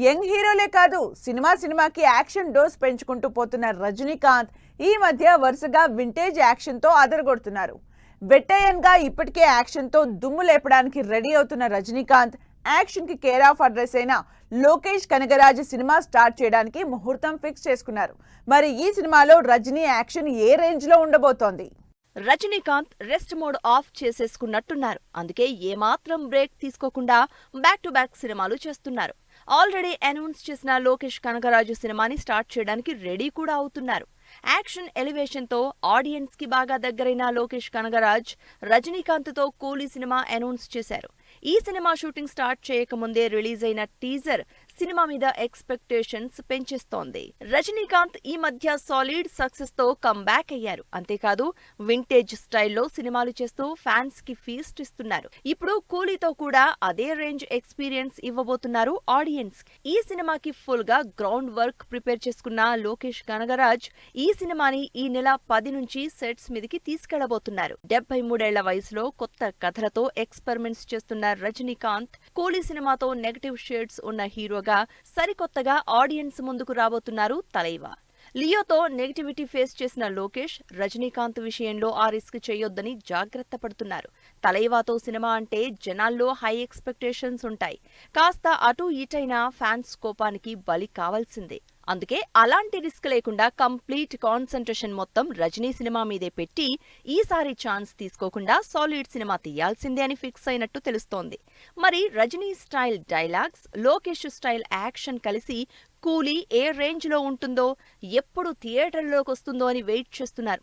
Young హీరోలే కాదు, సినిమాకి action dose పెంచుకుంటూ పోతున్న రజనీకాంత్ ఈ మధ్య వరుసగా వింటేజ్ యాక్షన్ తో అదరగొడుతున్నారు. వెట్టయన్ గా ఇప్పటికే యాక్షన్ తో దుమ్ము లేపడానికి రెడీ అవుతున్న రజనీకాంత్ యాక్షన్ కి కేర్ ఆఫ్ అడ్రస్ అయిన లోకేష్ కనగరాజు సినిమా స్టార్ట్ చేయడానికి ముహూర్తం ఫిక్స్ చేసుకున్నారు. మరి ఈ సినిమాలో రజనీ యాక్షన్ ఏ రేంజ్ లో ఉండబోతోంది? రజనీకాంత్ రెస్ట్ మోడ్ ఆఫ్ చేసేసుకున్నట్టున్నారు. అందుకే ఏమాత్రం బ్రేక్ తీసుకోకుండా బ్యాక్ టు బ్యాక్ సినిమాలు చేస్తున్నారు. ఆల్రెడీ అనౌన్స్ చేసిన లోకేష్ కనగరాజు సినిమాని స్టార్ట్ చేయడానికి రెడీ కూడా అవుతున్నారు. యాక్షన్ ఎలివేషన్ తో ఆడియన్స్ కి బాగా దగ్గరైన లోకేష్ కనగరాజ్ రజనీకాంత్ తో కూలీ సినిమా అనౌన్స్ చేశారు. ఈ సినిమా షూటింగ్ స్టార్ట్ చేయకముందే రిలీజ్ అయిన టీజర్ సినిమా మీద ఎక్స్పెక్టేషన్స్ పెంచేస్తోంది. రజనీకాంత్ ఈ మధ్య సాలిడ్ సక్సెస్ తో కమ్బ్యాక్ అయ్యారు. అంతేకాదు వింటేజ్ స్టైల్లో సినిమాలు చేస్తూ ఫ్యాన్స్ కి ఫీస్ట్ ఇస్తున్నారు. ఇప్పుడు కూలీతో కూడా అదే రేంజ్ ఎక్స్పీరియన్స్ ఇవ్వబోతున్నారు ఆడియన్స్. ఈ సినిమాకి ఫుల్ గా గ్రౌండ్ వర్క్ ప్రిపేర్ చేసుకున్న లోకేష్ కనగరాజ్ ఈ సినిమాని ఈ నెల 10 నుంచి సెట్స్ మీదకి తీసుకెళ్లబోతున్నారు. 73 ఏళ్ల వయసులో కొత్త కథలతో ఎక్స్పెరిమెంట్స్ చేస్తున్న రజనీకాంత్ కూలీ సినిమాతో నెగటివ్ షేడ్స్ ఉన్న హీరోగా సరికొత్తగా ఆడియన్స్ ముందుకు రాబోతున్నారు. తలైవా లియోతో నెగటివిటీ ఫేస్ చేసిన లోకేష్ రజనీకాంత్ విషయంలో ఆ రిస్క్ చేయొద్దని జాగ్రత్త పడుతున్నారు. తలైవాతో సినిమా అంటే జనాల్లో హై ఎక్స్పెక్టేషన్స్ ఉంటాయి. కాస్త అటూ ఇటైనా ఫ్యాన్స్ కోపానికి బలి కావాల్సిందే. అందుకే అలాంటి రిస్క్ లేకుండా కంప్లీట్ కాన్సంట్రేషన్ మొత్తం రజనీ సినిమా మీదే పెట్టి ఈసారి ఛాన్స్ తీసుకోకుండా సాలిడ్ సినిమా తీయాల్సిందే అని ఫిక్స్ అయినట్టు తెలుస్తోంది. మరి Rajini style dialogues, Lokesh style action కలిసి కూలీ ఏ రేంజ్ లో ఉంటుందో, ఎప్పుడు థియేటర్లోకి వస్తుందో అని వెయిట్ చేస్తున్నారు.